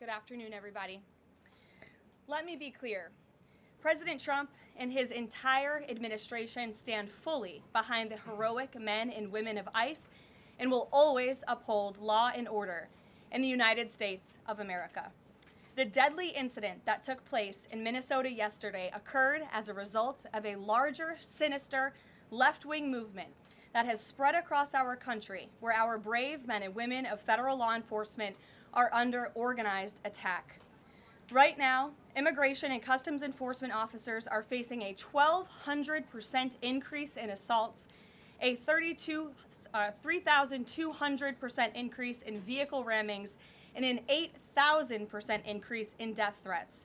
Good afternoon, everybody. Let me be clear. President Trump and his entire administration stand fully behind the heroic men and women of ICE and will always uphold law and order in the United States of America. The deadly incident that took place in Minnesota yesterday occurred as a result of a larger, sinister, left-wing movement that has spread across our country, where our brave men and women of federal law enforcement are under organized attack. Right now, immigration and customs enforcement officers are facing a 1,200% increase in assaults, a 3,200% increase in vehicle rammings, and an 8,000% increase in death threats.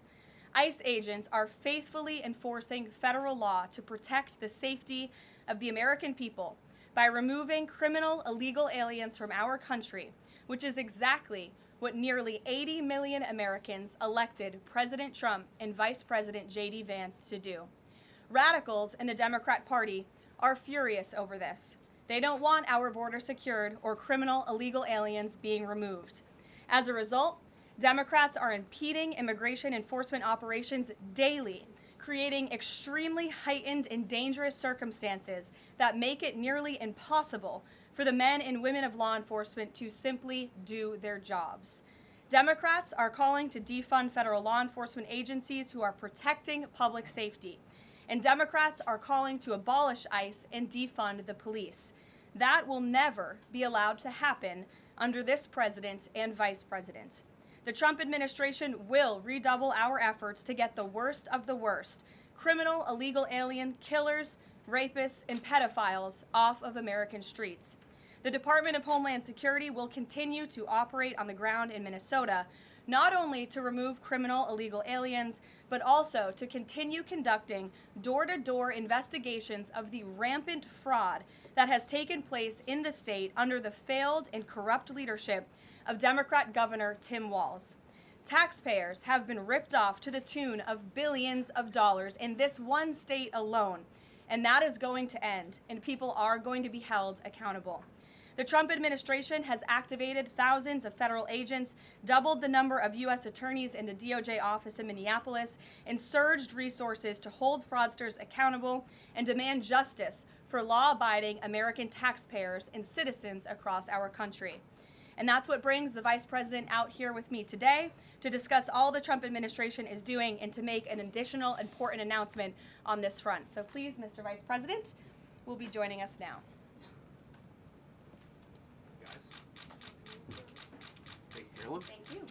ICE agents are faithfully enforcing federal law to protect the safety of the American people by removing criminal illegal aliens from our country, which is exactly what nearly 80 million Americans elected President Trump and Vice President JD Vance to do. Radicals in the Democrat Party are furious over this. They don't want our border secured or criminal illegal aliens being removed. As a result, Democrats are impeding immigration enforcement operations daily, creating extremely heightened and dangerous circumstances that make it nearly impossible for the men and women of law enforcement to simply do their jobs. Democrats are calling to defund federal law enforcement agencies who are protecting public safety. And Democrats are calling to abolish ICE and defund the police. That will never be allowed to happen under this president and vice president. The Trump administration will redouble our efforts to get the worst of the worst, criminal illegal alien killers, rapists, and pedophiles off of American streets. The Department of Homeland Security will continue to operate on the ground in Minnesota, not only to remove criminal illegal aliens, but also to continue conducting door-to-door investigations of the rampant fraud that has taken place in the state under the failed and corrupt leadership of Democrat Governor Tim Walz. Taxpayers have been ripped off to the tune of billions of dollars in this one state alone, and that is going to end, and people are going to be held accountable. The Trump administration has activated thousands of federal agents, doubled the number of U.S. attorneys in the DOJ office in Minneapolis, and surged resources to hold fraudsters accountable and demand justice for law-abiding American taxpayers and citizens across our country. And that's what brings the Vice President out here with me today to discuss all the Trump administration is doing and to make an additional important announcement on this front. So please, Mr. Vice President, will be joining us now. Carolyn? Thank you.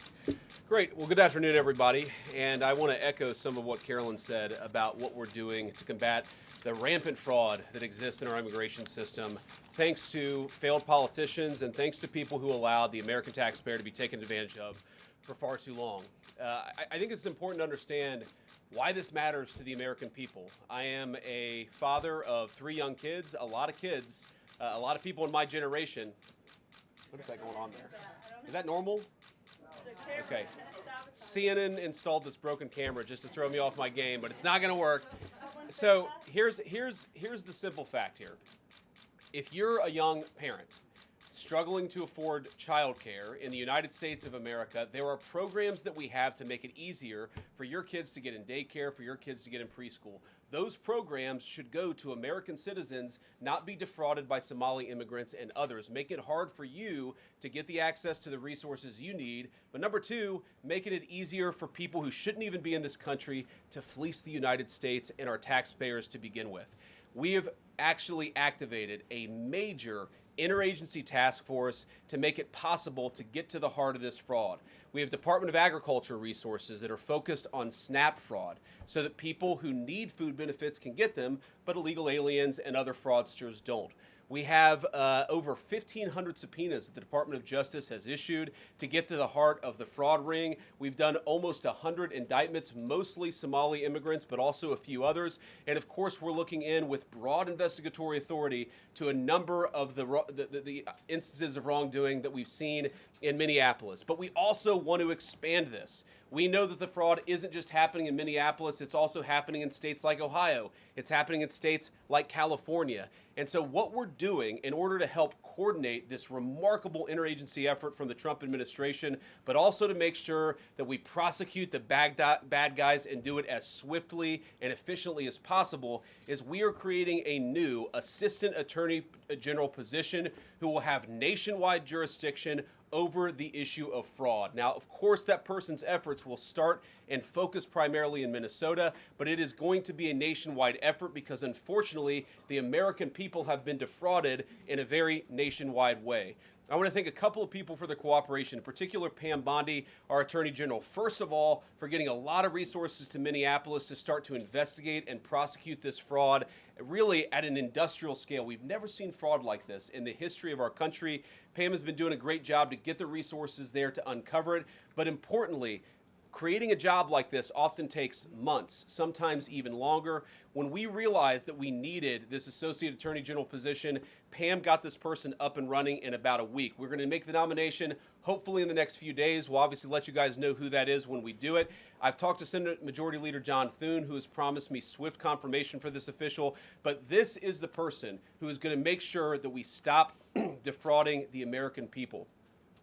Great. Well, good afternoon, everybody. And I want to echo some of what Carolyn said about what we're doing to combat the rampant fraud that exists in our immigration system, thanks to failed politicians and thanks to people who allowed the American taxpayer to be taken advantage of for far too long. I think it's important to understand why this matters to the American people. I am a father of 3 young kids, a lot of people in my generation. What is that going on there? Is that normal? Okay. CNN installed this broken camera just to throw me off my game, but it's not going to work. So here's the simple fact here. If you're a young parent struggling to afford childcare in the United States of America, there are programs that we have to make it easier for your kids to get in daycare, for your kids to get in preschool. Those programs should go to American citizens, not be defrauded by Somali immigrants and others. Make it hard for you to get the access to the resources you need. But number 2, making it easier for people who shouldn't even be in this country to fleece the United States and our taxpayers to begin with. We have actually activated a major interagency task force to make it possible to get to the heart of this fraud. We have Department of Agriculture resources that are focused on SNAP fraud so that people who need food benefits can get them, but illegal aliens and other fraudsters don't. We have over 1,500 subpoenas that the Department of Justice has issued to get to the heart of the fraud ring. We've done almost 100 indictments, mostly Somali immigrants, but also a few others. And of course, we're looking in with broad investigatory authority to a number of the instances of wrongdoing that we've seen in Minneapolis. But we also want to expand this. We know that the fraud isn't just happening in Minneapolis, it's also happening in states like Ohio. It's happening in states like California. And so what we're doing in order to help coordinate this remarkable interagency effort from the Trump administration, but also to make sure that we prosecute the bad guys and do it as swiftly and efficiently as possible, is we are creating a new Assistant Attorney General position who will have nationwide jurisdiction over the issue of fraud. Now, of course, that person's efforts will start and focus primarily in Minnesota, but it is going to be a nationwide effort because, unfortunately, the American people have been defrauded in a very nationwide way. I want to thank a couple of people for their cooperation, in particular Pam Bondi, our Attorney General, first of all, for getting a lot of resources to Minneapolis to start to investigate and prosecute this fraud, really at an industrial scale. We've never seen fraud like this in the history of our country. Pam has been doing a great job to get the resources there to uncover it, but importantly, creating a job like this often takes months, sometimes even longer. When we realized that we needed this Associate Attorney General position, Pam got this person up and running in about a week. We're going to make the nomination hopefully in the next few days. We'll obviously let you guys know who that is when we do it. I've talked to Senate Majority Leader John Thune, who has promised me swift confirmation for this official, but this is the person who is going to make sure that we stop defrauding the American people.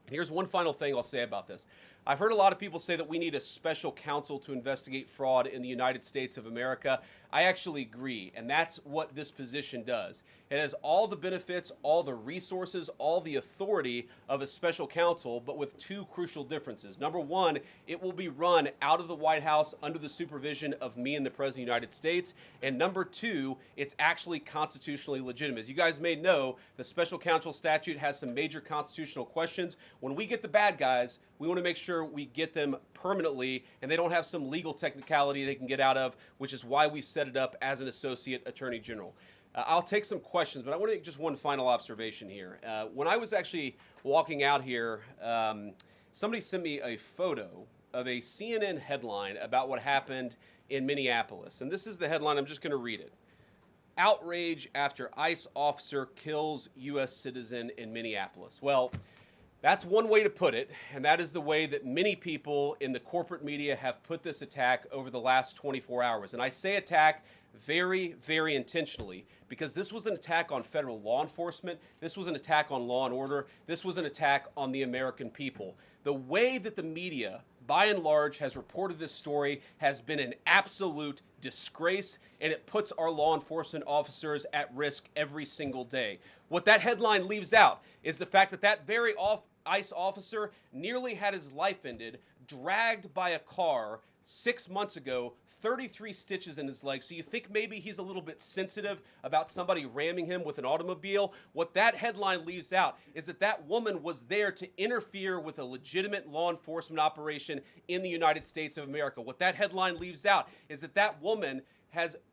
And here's one final thing I'll say about this. I've heard a lot of people say that we need a special counsel to investigate fraud in the United States of America. I actually agree, and that's what this position does. It has all the benefits, all the resources, all the authority of a special counsel, but with two crucial differences. Number one, it will be run out of the White House under the supervision of me and the President of the United States. And number two, it's actually constitutionally legitimate. As you guys may know, the special counsel statute has some major constitutional questions. When we get the bad guys, we want to make sure we get them permanently and they don't have some legal technicality they can get out of, which is why we set it up as an Associate Attorney General. I'll take some questions, but I want to make just one final observation here. When I was actually walking out here, somebody sent me a photo of a CNN headline about what happened in Minneapolis. And this is the headline. I'm just going to read it. Outrage after ICE officer kills U.S. citizen in Minneapolis. Well, that's one way to put it, and that is the way that many people in the corporate media have put this attack over the last 24 hours. And I say attack very, very intentionally because this was an attack on federal law enforcement. This was an attack on law and order. This was an attack on the American people. The way that the media, by and large, has reported this story has been an absolute disgrace, and it puts our law enforcement officers at risk every single day. What that headline leaves out is the fact that that very ICE officer nearly had his life ended, dragged by a car 6 months ago, 33 stitches in his leg. So you think maybe he's a little bit sensitive about somebody ramming him with an automobile? What that headline leaves out is that that woman was there to interfere with a legitimate law enforcement operation in the United States of America. What that headline leaves out is that that woman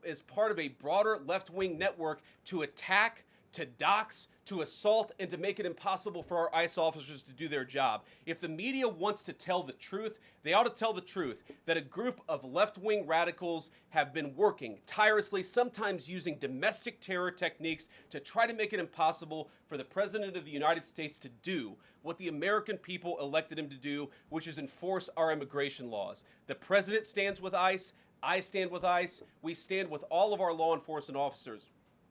is part of a broader left-wing network to attack, to dox, to assault, and to make it impossible for our ICE officers to do their job. If the media wants to tell the truth, they ought to tell the truth that a group of left-wing radicals have been working tirelessly, sometimes using domestic terror techniques to try to make it impossible for the President of the United States to do what the American people elected him to do, which is enforce our immigration laws. The President stands with ICE. I stand with ICE. We stand with all of our law enforcement officers.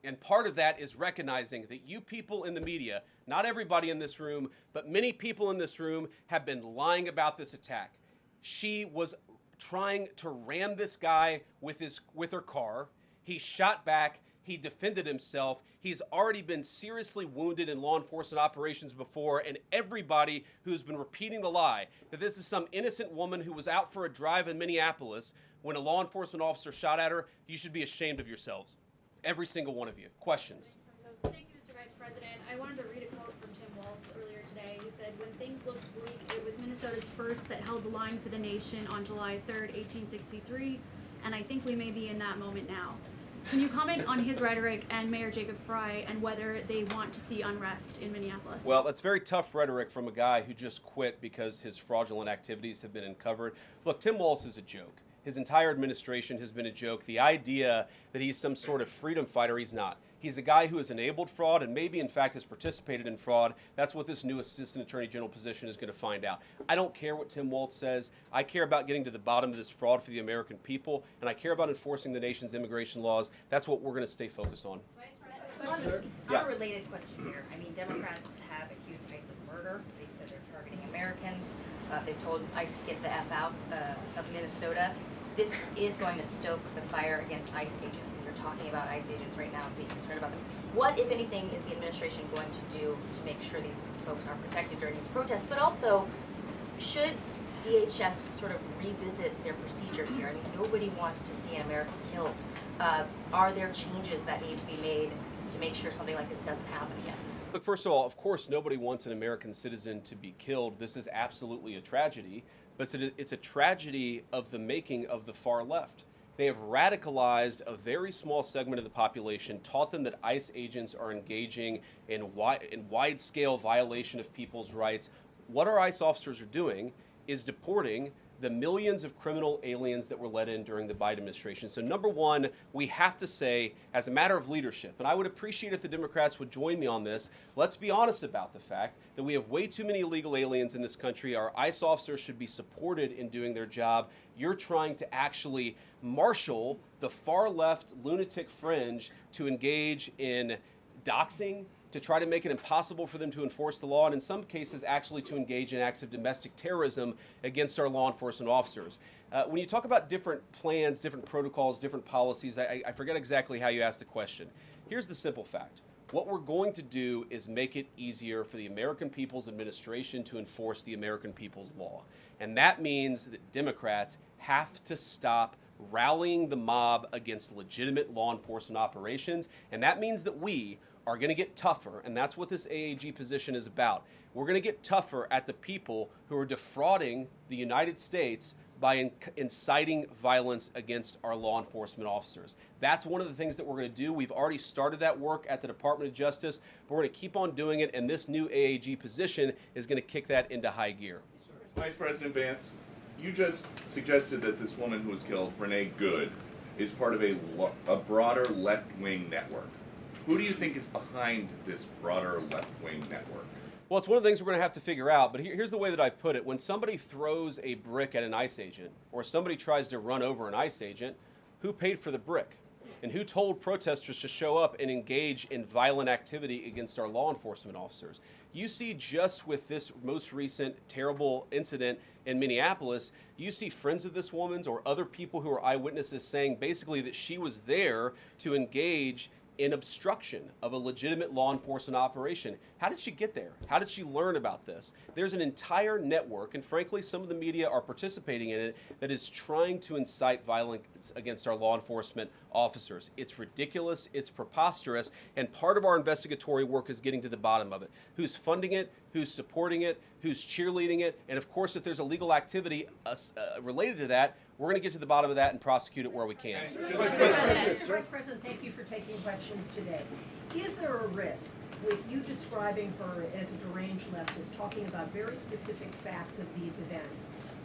And part of that is recognizing that you people in the media, not everybody in this room, but many people in this room have been lying about this attack. She was trying to ram this guy with her car. He shot back. He defended himself. He's already been seriously wounded in law enforcement operations before, and everybody who's been repeating the lie that this is some innocent woman who was out for a drive in Minneapolis when a law enforcement officer shot at her, you should be ashamed of yourselves. Every single one of you. Questions? Thank you, Mr. Vice President. I wanted to read a quote from Tim Walz earlier today. He said, "When things looked bleak, it was Minnesota's first that held the line for the nation on July 3rd, 1863, and I think we may be in that moment now." Can you comment on his rhetoric and Mayor Jacob Frey and whether they want to see unrest in Minneapolis? Well, that's very tough rhetoric from a guy who just quit because his fraudulent activities have been uncovered. Look, Tim Walz is a joke. His entire administration has been a joke. The idea that he's some sort of freedom fighter, he's not. He's a guy who has enabled fraud and maybe, in fact, has participated in fraud. That's what this new Assistant Attorney General position is going to find out. I don't care what Tim Walz says. I care about getting to the bottom of this fraud for the American people, and I care about enforcing the nation's immigration laws. That's what we're going to stay focused on. Vice President. Yeah. Unrelated question here. I mean, Democrats have accused ICE of murder. They've said they're targeting Americans. They've told ICE to get the F out of Minnesota. This is going to stoke the fire against ICE agents, and you're talking about ICE agents right now and being concerned about them. What, if anything, is the administration going to do to make sure these folks are protected during these protests? But also, should DHS sort of revisit their procedures here? I mean, nobody wants to see an American killed. Are there changes that need to be made to make sure something like this doesn't happen again? Look, first of all, of course, nobody wants an American citizen to be killed. This is absolutely a tragedy, but it's a tragedy of the making of the far left. They have radicalized a very small segment of the population, taught them that ICE agents are engaging in wide-scale violation of people's rights. What our ICE officers are doing is deporting the millions of criminal aliens that were let in during the Biden administration. So number one, we have to say, as a matter of leadership, and I would appreciate if the Democrats would join me on this, let's be honest about the fact that we have way too many illegal aliens in this country. Our ICE officers should be supported in doing their job. You're trying to actually marshal the far left lunatic fringe to engage in doxing, to try to make it impossible for them to enforce the law, and in some cases actually to engage in acts of domestic terrorism against our law enforcement officers. When you talk about different plans, different protocols, different policies, I forget exactly how you asked the question. Here's the simple fact. What we're going to do is make it easier for the American people's administration to enforce the American people's law. And that means that Democrats have to stop rallying the mob against legitimate law enforcement operations, and that means that we are going to get tougher, and that's what this AAG position is about. We're going to get tougher at the people who are defrauding the United States by inciting violence against our law enforcement officers. That's one of the things that we're going to do. We've already started that work at the Department of Justice, but we're going to keep on doing it, and this new AAG position is going to kick that into high gear. Vice President Vance, you just suggested that this woman who was killed, Renee Good, is part of a broader left-wing network. Who do you think is behind this broader left-wing network? Well, it's one of the things we're going to have to figure out, but here's the way that I put it. When somebody throws a brick at an ICE agent, or somebody tries to run over an ICE agent, who paid for the brick? And who told protesters to show up and engage in violent activity against our law enforcement officers? You see, just with this most recent terrible incident in Minneapolis, you see friends of this woman's or other people who are eyewitnesses saying basically that she was there to engage in obstruction of a legitimate law enforcement operation. How did she get there? How did she learn about this? There's an entire network, and frankly, some of the media are participating in it, that is trying to incite violence against our law enforcement officers. It's ridiculous, it's preposterous, and part of our investigatory work is getting to the bottom of it. Who's funding it? Who's supporting it? Who's cheerleading it? And of course, if there's illegal activity related to that, we're going to get to the bottom of that and prosecute it where we can. Mr. Vice President, thank you for taking questions today. Is there a risk with you describing her as a deranged leftist, talking about very specific facts of these events,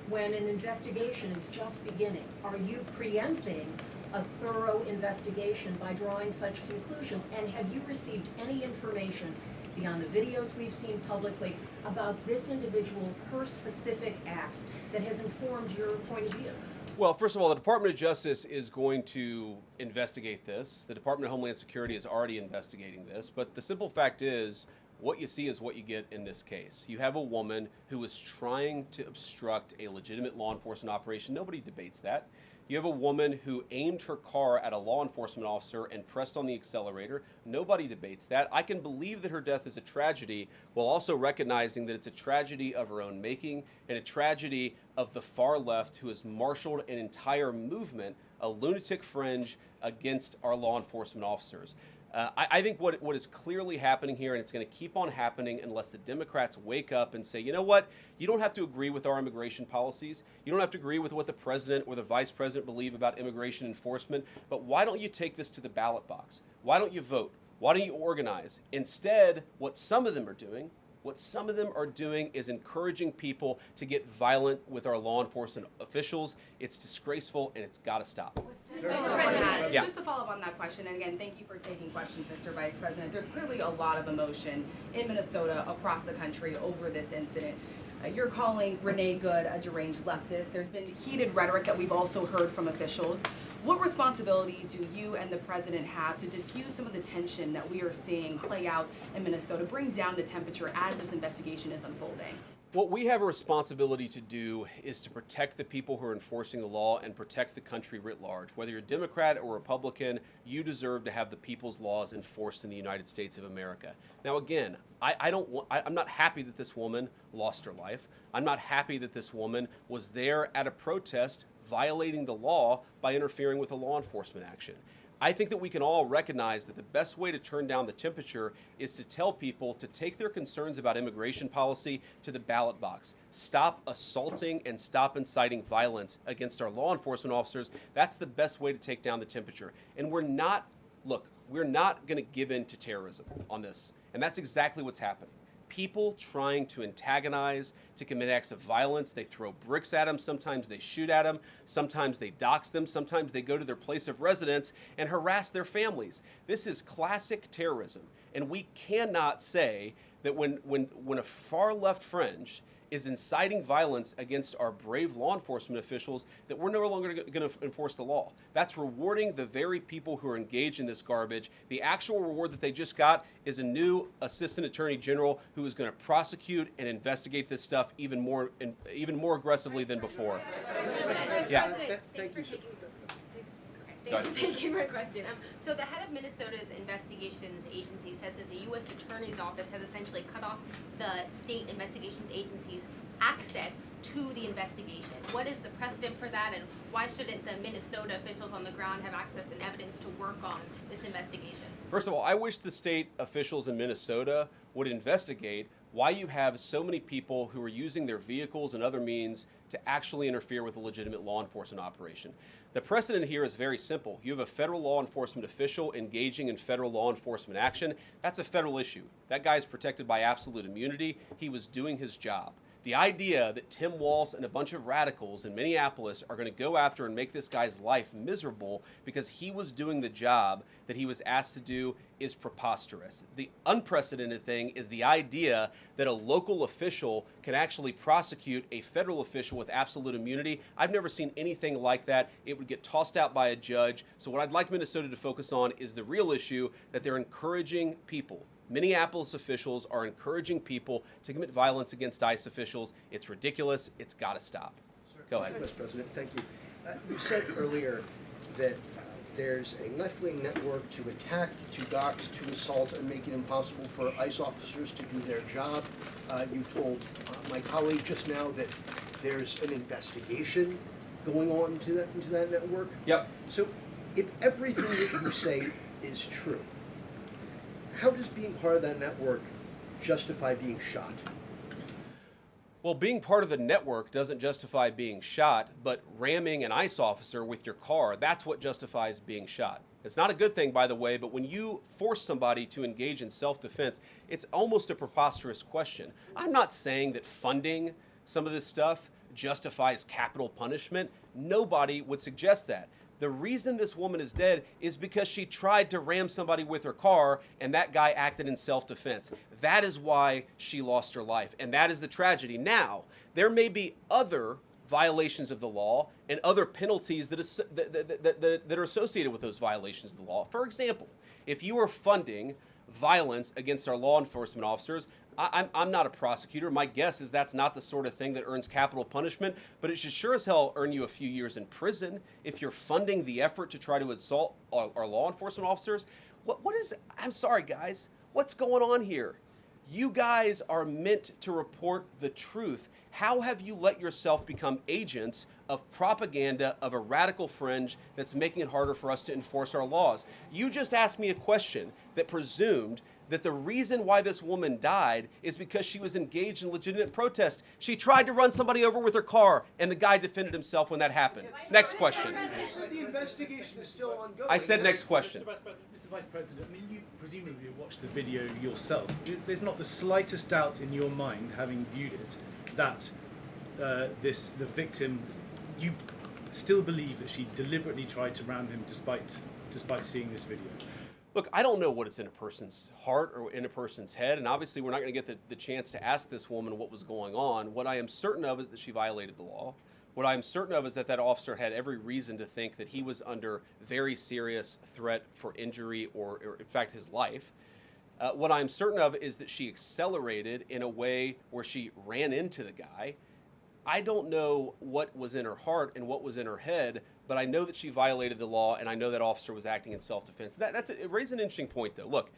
when an investigation is just beginning? Are you preempting a thorough investigation by drawing such conclusions? And have you received any information beyond the videos we've seen publicly about this individual, her specific acts, that has informed your point of view? Well, first of all, the Department of Justice is going to investigate this. The Department of Homeland Security is already investigating this. But the simple fact is, what you see is what you get in this case. You have a woman who is trying to obstruct a legitimate law enforcement operation. Nobody debates that. You have a woman who aimed her car at a law enforcement officer and pressed on the accelerator. Nobody debates that. I can believe that her death is a tragedy, while also recognizing that it's a tragedy of her own making and a tragedy of the far left, who has marshaled an entire movement, a lunatic fringe, against our law enforcement officers. I think what is clearly happening here, and it's going to keep on happening unless the Democrats wake up and say, you know what, you don't have to agree with our immigration policies. You don't have to agree with what the president or the vice president believe about immigration enforcement, but why don't you take this to the ballot box? Why don't you vote? Why don't you organize? Instead, what some of them are doing is encouraging people to get violent with our law enforcement officials. It's disgraceful, and it's got to stop. Mr. President, Yeah. just to follow up on that question, and again, thank you for taking questions, Mr. Vice President. There's clearly a lot of emotion in Minnesota, across the country, over this incident. You're calling Renee Good a deranged leftist. There's been heated rhetoric that we've also heard from officials. What responsibility do you and the president have to diffuse some of the tension that we are seeing play out in Minnesota, bring down the temperature as this investigation is unfolding? What we have a responsibility to do is to protect the people who are enforcing the law and protect the country writ large. Whether you're Democrat or Republican, you deserve to have the people's laws enforced in the United States of America. Now, again, I'm not happy that this woman lost her life. I'm not happy that this woman was there at a protest violating the law by interfering with a law enforcement action. I think that we can all recognize that the best way to turn down the temperature is to tell people to take their concerns about immigration policy to the ballot box. Stop assaulting and stop inciting violence against our law enforcement officers. That's the best way to take down the temperature. And we're not going to give in to terrorism on this. And that's exactly what's happening. People trying to antagonize, to commit acts of violence. They throw bricks at them. Sometimes they shoot at them. Sometimes they dox them. Sometimes they go to their place of residence and harass their families. This is classic terrorism. And we cannot say that when a far left fringe is inciting violence against our brave law enforcement officials, that we're no longer going to enforce the law. That's rewarding the very people who are engaged in this garbage. The actual reward that they just got is a new assistant attorney general who is going to prosecute and investigate this stuff even more aggressively than before. Yeah. Thanks for taking my question. So the head of Minnesota's investigations agency says that the U.S. Attorney's Office has essentially cut off the state investigations agency's access to the investigation. What is the precedent for that, and why shouldn't the Minnesota officials on the ground have access and evidence to work on this investigation? First of all, I wish the state officials in Minnesota would investigate why you have so many people who are using their vehicles and other means to actually interfere with a legitimate law enforcement operation. The precedent here is very simple. You have a federal law enforcement official engaging in federal law enforcement action. That's a federal issue. That guy is protected by absolute immunity. He was doing his job. The idea that Tim Walz and a bunch of radicals in Minneapolis are going to go after and make this guy's life miserable because he was doing the job that he was asked to do is preposterous. The unprecedented thing is the idea that a local official can actually prosecute a federal official with absolute immunity. I've never seen anything like that. It would get tossed out by a judge. So what I'd like Minnesota to focus on is the real issue, that they're encouraging people. Minneapolis officials are encouraging people to commit violence against ICE officials. It's ridiculous. It's got to stop. Go ahead. Mr. President, thank you. You said earlier that there's a left-wing network to attack, to dox, to assault, and make it impossible for ICE officers to do their job. You told my colleague just now that there's an investigation going on into that network. Yep. So if everything that you say is true, how does being part of that network justify being shot? Well, being part of the network doesn't justify being shot, but ramming an ICE officer with your car, that's what justifies being shot. It's not a good thing, by the way, but when you force somebody to engage in self-defense, it's almost a preposterous question. I'm not saying that funding some of this stuff justifies capital punishment. Nobody would suggest that. The reason this woman is dead is because she tried to ram somebody with her car and that guy acted in self-defense. That is why she lost her life, and that is the tragedy. Now, there may be other violations of the law and other penalties that are associated with those violations of the law. For example, if you are funding violence against our law enforcement officers, I'm not a prosecutor. My guess is that's not the sort of thing that earns capital punishment, but it should sure as hell earn you a few years in prison if you're funding the effort to try to assault our law enforcement officers. I'm sorry, guys. What's going on here? You guys are meant to report the truth. How have you let yourself become agents of propaganda of a radical fringe that's making it harder for us to enforce our laws? You just asked me a question that presumed that the reason why this woman died is because she was engaged in legitimate protest. She tried to run somebody over with her car, and the guy defended himself when that happened. Next question. The investigation is still ongoing. I said next question. Mr. Vice President, I mean, you presumably watched the video yourself. There's not the slightest doubt in your mind, having viewed it, that the victim, you still believe that she deliberately tried to ram him despite seeing this video? Look, I don't know what is in a person's heart or in a person's head, and obviously we're not going to get the chance to ask this woman what was going on. What I am certain of is that she violated the law. What I'm certain of is that that officer had every reason to think that he was under very serious threat for injury or in fact, his life. What I'm certain of is that she accelerated in a way where she ran into the guy. I don't know what was in her heart and what was in her head, but I know that she violated the law, and I know that officer was acting in self-defense. It raises an interesting point, though. Look,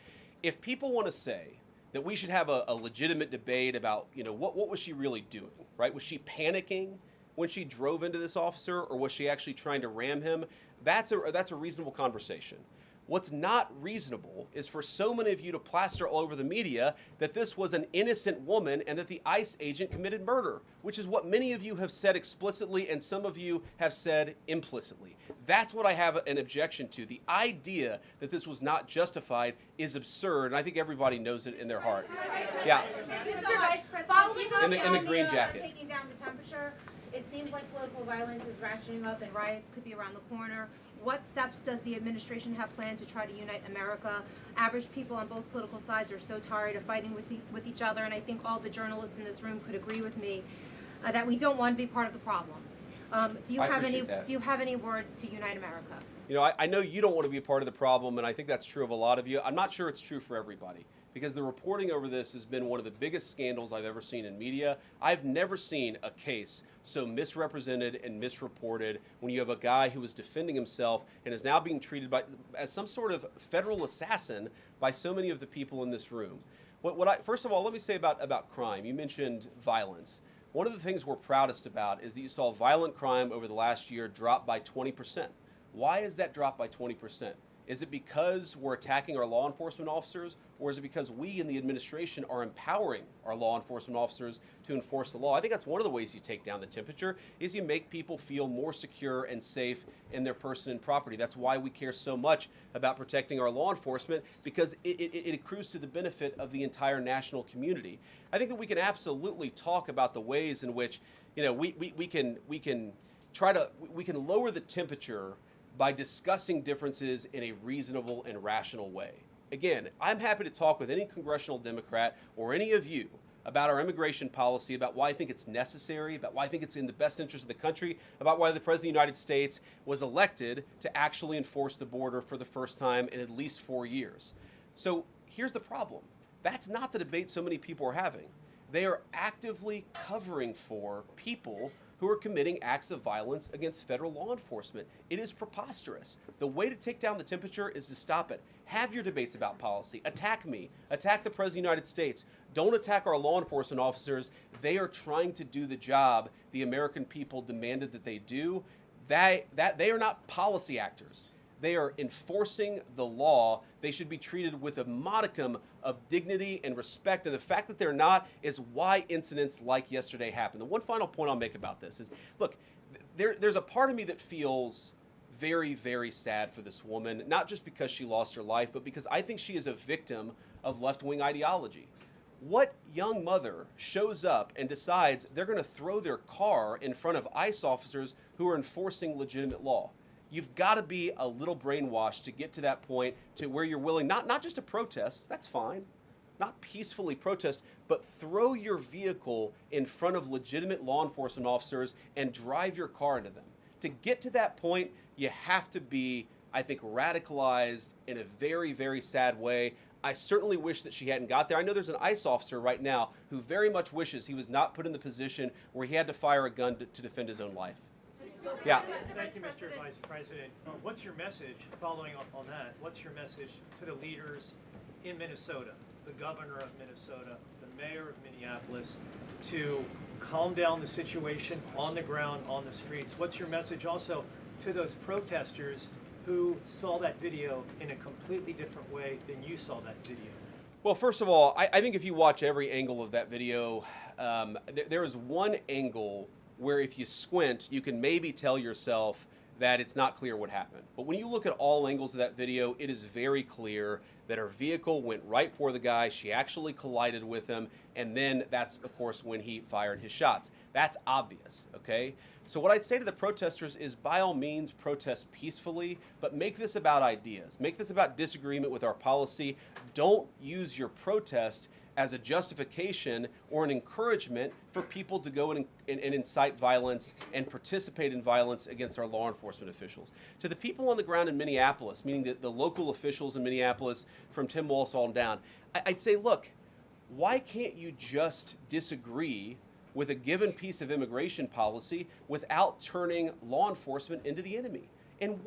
if people want to say that we should have a legitimate debate about, what was she really doing, right? Was she panicking when she drove into this officer, or was she actually trying to ram him? That's a reasonable conversation. What's not reasonable is for so many of you to plaster all over the media that this was an innocent woman and that the ICE agent committed murder, which is what many of you have said explicitly and some of you have said implicitly. That's what I have an objection to. The idea that this was not justified is absurd, and I think everybody knows it in their heart. Yeah. Mr. Vice President, in the green jacket. Taking down the temperature, it seems like political violence is ratcheting up and riots could be around the corner. What steps does the administration have planned to try to unite America? Average people on both political sides are so tired of fighting with each other, and I think all the journalists in this room could agree with me that we don't want to be part of the problem. Do you have any words to unite America? I know you don't want to be a part of the problem, and I think that's true of a lot of you. I'm not sure it's true for everybody, because the reporting over this has been one of the biggest scandals I've ever seen in media. I've never seen a case so misrepresented and misreported when you have a guy who was defending himself and is now being treated as some sort of federal assassin by so many of the people in this room. First of all, let me say about crime. You mentioned violence. One of the things we're proudest about is that you saw violent crime over the last year drop by 20%. Why is that drop by 20%? Is it because we're attacking our law enforcement officers, or is it because we in the administration are empowering our law enforcement officers to enforce the law? I think that's one of the ways you take down the temperature, is you make people feel more secure and safe in their person and property. That's why we care so much about protecting our law enforcement, because it accrues to the benefit of the entire national community. I think that we can absolutely talk about the ways in which we can lower the temperature by discussing differences in a reasonable and rational way. Again, I'm happy to talk with any congressional Democrat or any of you about our immigration policy, about why I think it's necessary, about why I think it's in the best interest of the country, about why the President of the United States was elected to actually enforce the border for the first time in at least 4 years. So here's the problem. That's not the debate so many people are having. They are actively covering for people who are committing acts of violence against federal law enforcement. It is preposterous. The way to take down the temperature is to stop it. Have your debates about policy. Attack me. Attack the President of the United States. Don't attack our law enforcement officers. They are trying to do the job the American people demanded that they do. They are not policy actors. They are enforcing the law. They should be treated with a modicum of dignity and respect. And the fact that they're not is why incidents like yesterday happened. The one final point I'll make about this is, look, there's a part of me that feels very, very sad for this woman, not just because she lost her life, but because I think she is a victim of left-wing ideology. What young mother shows up and decides they're going to throw their car in front of ICE officers who are enforcing legitimate law? You've got to be a little brainwashed to get to that point to where you're willing not just to protest, that's fine, not peacefully protest, but throw your vehicle in front of legitimate law enforcement officers and drive your car into them. To get to that point, you have to be, I think, radicalized in a very, very sad way. I certainly wish that she hadn't got there. I know there's an ICE officer right now who very much wishes he was not put in the position where he had to fire a gun to defend his own life. Yeah. Thank you, Mr. Vice President. What's your message, following up on that, what's your message to the leaders in Minnesota, the governor of Minnesota, the mayor of Minneapolis, to calm down the situation on the ground, on the streets? What's your message also to those protesters who saw that video in a completely different way than you saw that video? Well, first of all, I think if you watch every angle of that video, there is one angle where if you squint, you can maybe tell yourself that it's not clear what happened. But when you look at all angles of that video, it is very clear that her vehicle went right for the guy. She actually collided with him, and then that's, of course, when he fired his shots. That's obvious, okay? So what I'd say to the protesters is, by all means, protest peacefully, but make this about ideas. Make this about disagreement with our policy. Don't use your protest as a justification or an encouragement for people to go and incite violence and participate in violence against our law enforcement officials. To the people on the ground in Minneapolis, meaning the local officials in Minneapolis from Tim Walz on down, I'd say, look, why can't you just disagree with a given piece of immigration policy without turning law enforcement into the enemy? And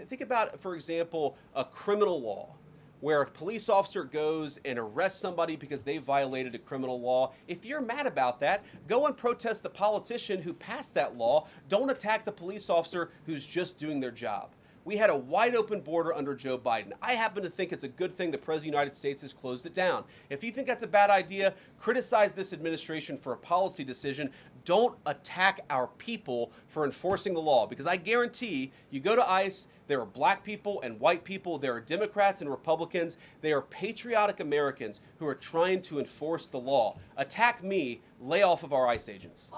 think about, for example, a criminal law where a police officer goes and arrests somebody because they violated a criminal law. If you're mad about that, go and protest the politician who passed that law. Don't attack the police officer who's just doing their job. We had a wide open border under Joe Biden. I happen to think it's a good thing the President of the United States has closed it down. If you think that's a bad idea, criticize this administration for a policy decision. Don't attack our people for enforcing the law, because I guarantee you go to ICE, there are black people and white people, there are Democrats and Republicans, they are patriotic Americans who are trying to enforce the law. Attack me, lay off of our ICE agents.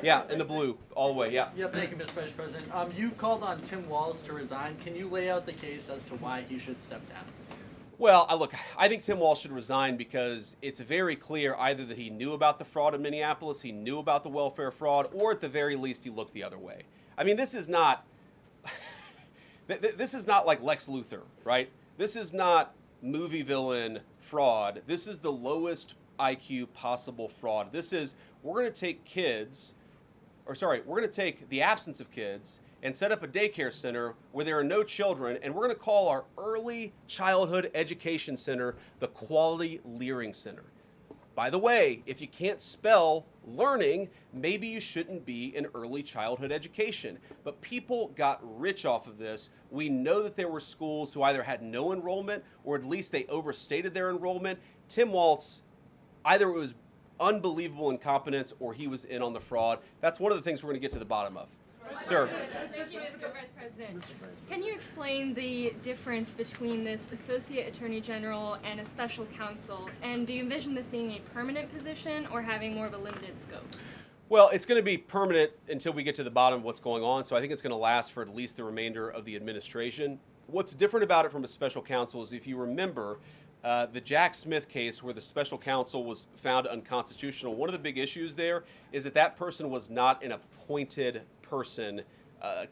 Yeah, in the blue, all the way, yeah. Yep, thank you, Mr. Vice President. You've called on Tim Walz to resign. Can you lay out the case as to why he should step down? Well, look, I think Tim Walz should resign because it's very clear either that he knew about the fraud in Minneapolis, he knew about the welfare fraud, or at the very least he looked the other way. I mean, this is not this is not like Lex Luthor, right? This is not movie villain fraud. This is the lowest IQ possible fraud. This is, we're going to take the absence of kids and set up a daycare center where there are no children, and we're going to call our early childhood education center the Quality Learing Center. By the way, if you can't spell learning, maybe you shouldn't be in early childhood education. But people got rich off of this. We know that there were schools who either had no enrollment or at least they overstated their enrollment. Tim Walz, either it was unbelievable incompetence or he was in on the fraud. That's one of the things we're going to get to the bottom of. Sir. Thank you, Mr. Vice President. Can you explain the difference between this Associate Attorney General and a special counsel? And do you envision this being a permanent position or having more of a limited scope? Well, it's going to be permanent until we get to the bottom of what's going on, so I think it's going to last for at least the remainder of the administration. What's different about it from a special counsel is, if you remember, the Jack Smith case where the special counsel was found unconstitutional, one of the big issues there is that that person was not an appointed person,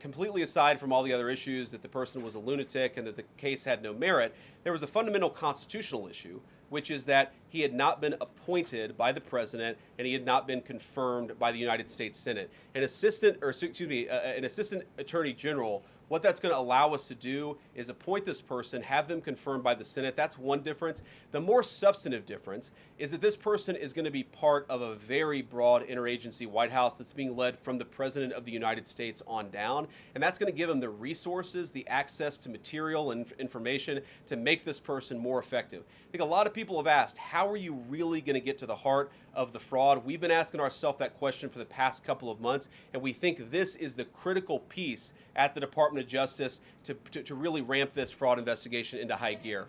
completely aside from all the other issues that the person was a lunatic and that the case had no merit. There was a fundamental constitutional issue, which is that he had not been appointed by the president and he had not been confirmed by the United States Senate. An assistant attorney general, what that's going to allow us to do is appoint this person, have them confirmed by the Senate. That's one difference. The more substantive difference is that this person is going to be part of a very broad interagency White House that's being led from the President of the United States on down. And that's going to give him the resources, the access to material and information to make this person more effective. I think a lot of people have asked, how are you really going to get to the heart of the fraud? We've been asking ourselves that question for the past couple of months, and we think this is the critical piece at the Department of Justice to really ramp this fraud investigation into high gear.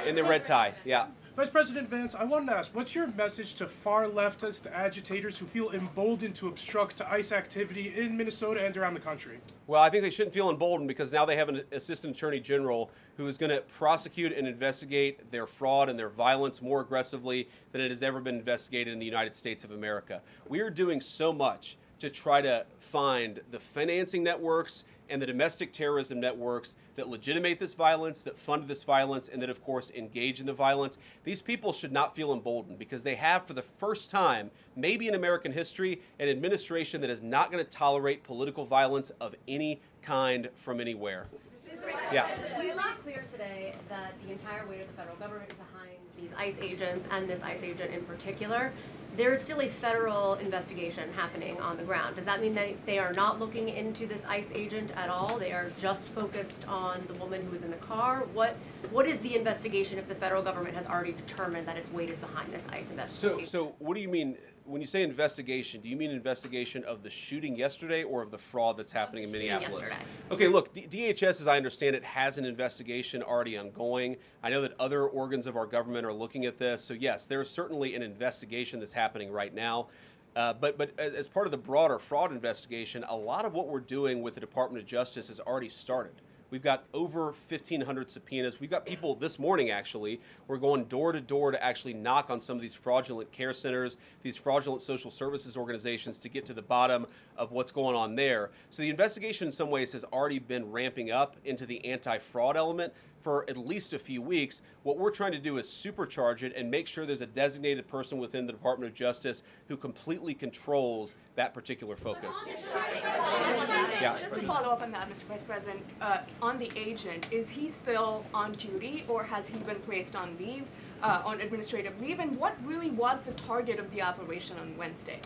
In the red tie, yeah. Vice President Vance, I wanted to ask, what's your message to far leftist agitators who feel emboldened to obstruct ICE activity in Minnesota and around the country? Well, I think they shouldn't feel emboldened because now they have an assistant attorney general who is going to prosecute and investigate their fraud and their violence more aggressively than it has ever been investigated in the United States of America. We are doing so much to try to find the financing networks and the domestic terrorism networks that legitimate this violence, that fund this violence, and that, of course, engage in the violence. These people should not feel emboldened because they have, for the first time, maybe in American history, an administration that is not going to tolerate political violence of any kind from anywhere. Yeah. We loud clear today that the entire weight of the federal government is behind these ICE agents and this ICE agent in particular. There is still a federal investigation happening on the ground. Does that mean that they are not looking into this ICE agent at all? They are just focused on the woman who was in the car? What is the investigation if the federal government has already determined that its weight is behind this ICE investigation? So what do you mean? When you say investigation, do you mean investigation of the shooting yesterday or of the fraud that's happening in Minneapolis? Yesterday. Okay, look, DHS, as I understand it, has an investigation already ongoing. I know that other organs of our government are looking at this. So yes, there's certainly an investigation that's happening right now. But as part of the broader fraud investigation, a lot of what we're doing with the Department of Justice has already started. We've got over 1,500 subpoenas. We've got people this morning, actually, we're going door to door to actually knock on some of these fraudulent care centers, these fraudulent social services organizations to get to the bottom of what's going on there. So the investigation in some ways has already been ramping up into the anti-fraud element for at least a few weeks. What we're trying to do is supercharge it and make sure there's a designated person within the Department of Justice who completely controls that particular focus. Yeah. Just to follow up on that, Mr. Vice President, on the agent, is he still on duty or has he been placed on leave, on administrative leave? And what really was the target of the operation on Wednesday?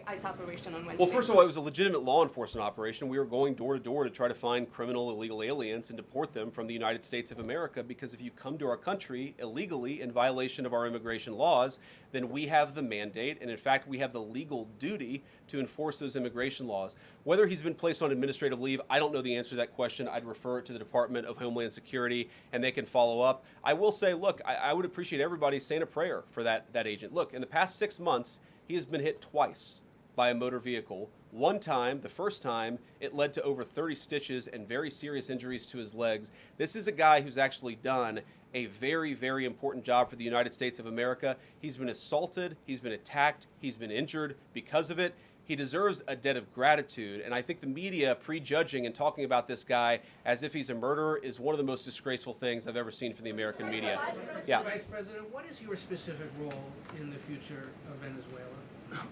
ICE operation on Wednesday? Well, first of all, it was a legitimate law enforcement operation. We were going door to door to try to find criminal illegal aliens and deport them from the United States of America, because if you come to our country illegally in violation of our immigration laws, then we have the mandate, and in fact we have the legal duty to enforce those immigration laws. Whether he's been placed on administrative leave, I don't know the answer to that question. I'd refer it to the Department of Homeland Security and they can follow up. I will say, look, I would appreciate everybody saying a prayer for that agent. Look, in the past 6 months, he has been hit twice by a motor vehicle. One time, the first time, it led to over 30 stitches and very serious injuries to his legs. This is a guy who's actually done a very, very important job for the United States of America. He's been assaulted, he's been attacked, he's been injured because of it. He deserves a debt of gratitude, and I think the media prejudging and talking about this guy as if he's a murderer is one of the most disgraceful things I've ever seen from the American media. Yeah. Vice President, what is your specific role in the future of Venezuela?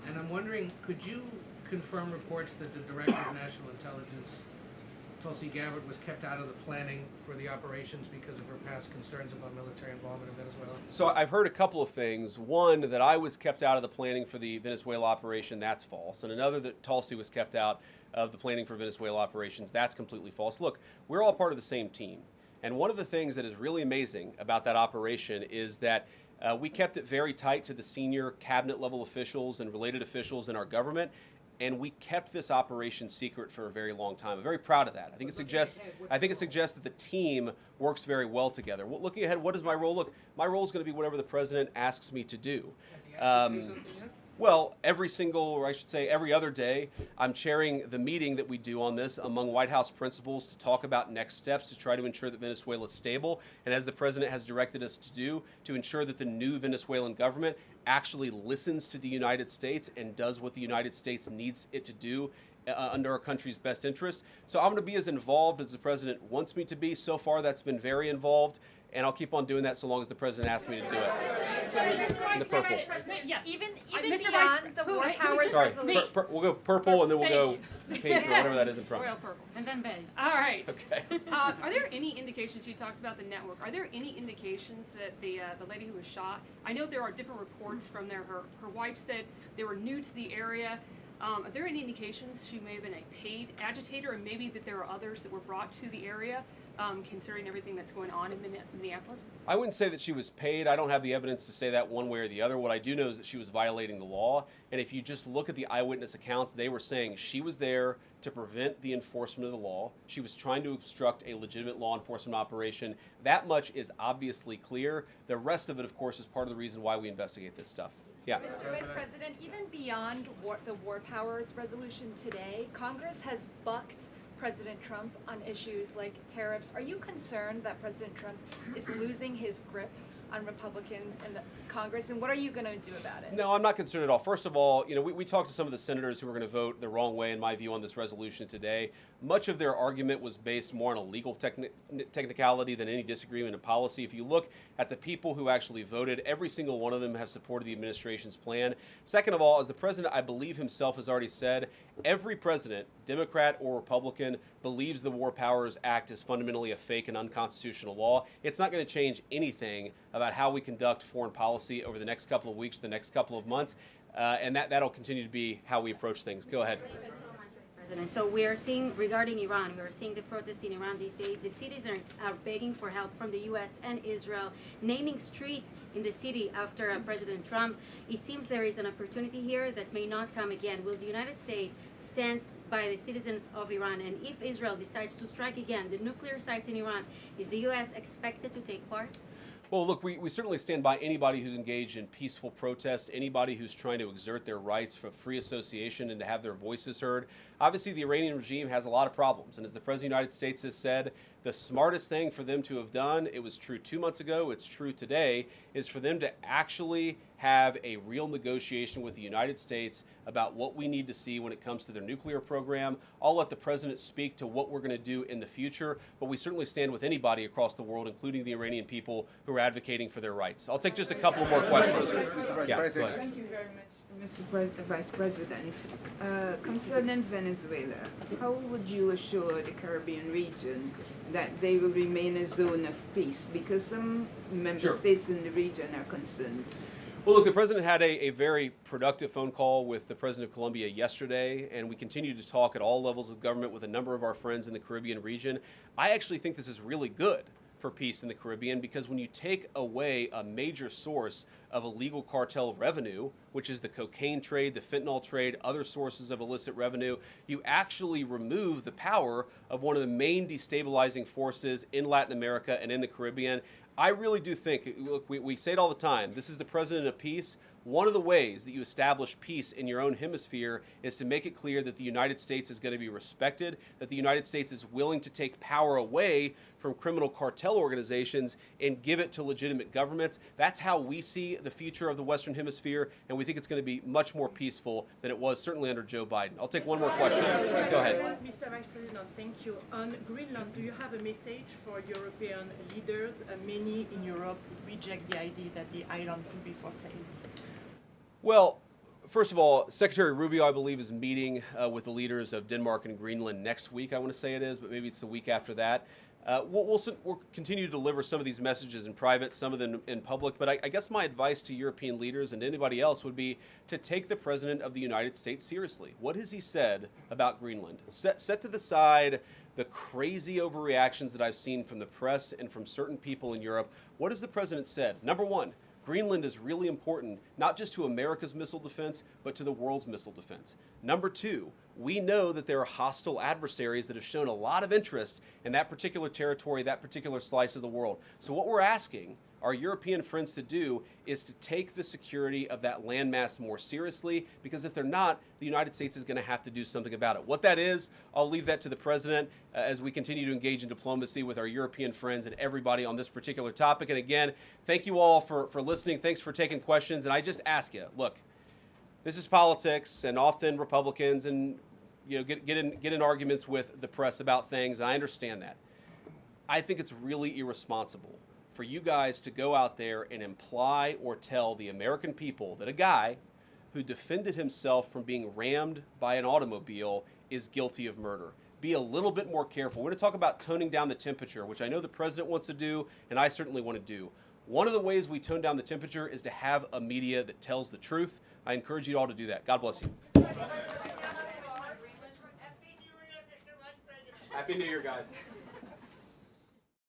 And I'm wondering, could you confirm reports that the Director of National Intelligence, Tulsi Gabbard, was kept out of the planning for the operations because of her past concerns about military involvement in Venezuela? So I've heard a couple of things. One, that I was kept out of the planning for the Venezuela operation, that's false. And another, that Tulsi was kept out of the planning for Venezuela operations, that's completely false. Look, we're all part of the same team. And one of the things that is really amazing about that operation is that we kept it very tight to the senior cabinet level officials and related officials in our government, and we kept this operation secret for a very long time. I'm very proud of that. I think it suggests that the team works very well together. Well, looking ahead, what is my role? Look, my role is going to be whatever the president asks me to do. Well, every other day, I'm chairing the meeting that we do on this among White House principals to talk about next steps to try to ensure that Venezuela is stable, and as the president has directed us to do, to ensure that the new Venezuelan government actually listens to the United States and does what the United States needs it to do under our country's best interest. So I'm going to be as involved as the president wants me to be. So far, that's been very involved, and I'll keep on doing that so long as the president asks me to do it. In the purple. Yes. Even beyond the war powers resolution. We'll go purple, and then we'll go pink or whatever that is in front. Royal purple. And then beige. All right. Okay. Are there any indications, you talked about the network, are there any indications that the lady who was shot, I know there are different reports from there, her wife said they were new to the area. Are there any indications she may have been a paid agitator, and maybe that there are others that were brought to the area, considering everything that's going on in Minneapolis? I wouldn't say that she was paid. I don't have the evidence to say that one way or the other. What I do know is that she was violating the law. And if you just look at the eyewitness accounts, they were saying she was there to prevent the enforcement of the law. She was trying to obstruct a legitimate law enforcement operation. That much is obviously clear. The rest of it, of course, is part of the reason why we investigate this stuff. Yeah. Mr. Vice President, even beyond the war powers resolution today, Congress has bucked President Trump on issues like tariffs. Are you concerned that President Trump is losing his grip on Republicans in the Congress, and what are you going to do about it? No, I'm not concerned at all. First of all, we talked to some of the senators who were going to vote the wrong way, in my view, on this resolution today. Much of their argument was based more on a legal technicality than any disagreement in policy. If you look at the people who actually voted, every single one of them have supported the administration's plan. Second of all, as the president, I believe himself, has already said, every president, Democrat or Republican, believes the War Powers Act is fundamentally a fake and unconstitutional law. It's not going to change anything about how we conduct foreign policy over the next couple of weeks, the next couple of months, and that'll continue to be how we approach things. Go ahead. President. So we are seeing, regarding Iran, we are seeing the protests in Iran these days. The cities are begging for help from the U.S. and Israel, naming streets in the city after President Trump. It seems there is an opportunity here that may not come again. Will the United States stand by the citizens of Iran? And if Israel decides to strike again the nuclear sites in Iran, is the U.S. expected to take part? Well, look, we certainly stand by anybody who's engaged in peaceful protest, anybody who's trying to exert their rights for free association and to have their voices heard. Obviously, the Iranian regime has a lot of problems, and as the President of the United States has said, the smartest thing for them to have done, it was true 2 months ago, it's true today, is for them to actually have a real negotiation with the United States about what we need to see when it comes to their nuclear program. I'll let the President speak to what we're going to do in the future, but we certainly stand with anybody across the world, including the Iranian people who are advocating for their rights. I'll take just a couple more questions. Yeah, go ahead. Thank you very much, Mr. Vice President. Concerning Venezuela, how would you assure the Caribbean region that they will remain a zone of peace? Because some member states in the region are concerned. Well, look, the President had a very productive phone call with the President of Colombia yesterday, and we continue to talk at all levels of government with a number of our friends in the Caribbean region. I actually think this is really good for peace in the Caribbean, because when you take away a major source of illegal cartel revenue, which is the cocaine trade, the fentanyl trade, other sources of illicit revenue, you actually remove the power of one of the main destabilizing forces in Latin America and in the Caribbean. I really do think, look, we say it all the time, this is the President of peace. One of the ways that you establish peace in your own hemisphere is to make it clear that the United States is going to be respected, that the United States is willing to take power away from criminal cartel organizations and give it to legitimate governments. That's how we see the future of the Western Hemisphere, and we think it's going to be much more peaceful than it was certainly under Joe Biden. I'll take one more question. Go ahead. Mr. Vice President, thank you. On Greenland, do you have a message for European leaders? Many in Europe reject the idea that the island could be for sale. Well, first of all, Secretary Rubio, I believe, is meeting with the leaders of Denmark and Greenland next week, I want to say it is, but maybe it's the week after that. We'll continue to deliver some of these messages in private, some of them in public, but I guess my advice to European leaders and anybody else would be to take the President of the United States seriously. What has he said about Greenland? Set to the side the crazy overreactions that I've seen from the press and from certain people in Europe. What has the President said? Number one, Greenland is really important, not just to America's missile defense, but to the world's missile defense. Number two, we know that there are hostile adversaries that have shown a lot of interest in that particular territory, that particular slice of the world. So what we're asking our European friends to do is to take the security of that landmass more seriously, because if they're not, the United States is going to have to do something about it. What that is, I'll leave that to the President as we continue to engage in diplomacy with our European friends and everybody on this particular topic. And again, thank you all for listening. Thanks for taking questions. And I just ask you, look, this is politics, and often Republicans and get in arguments with the press about things, and I understand that. I think it's really irresponsible for you guys to go out there and imply or tell the American people that a guy who defended himself from being rammed by an automobile is guilty of murder. Be a little bit more careful. We're going to talk about toning down the temperature, which I know the President wants to do, and I certainly want to do. One of the ways we tone down the temperature is to have a media that tells the truth. I encourage you all to do that. God bless you. Happy New Year, guys.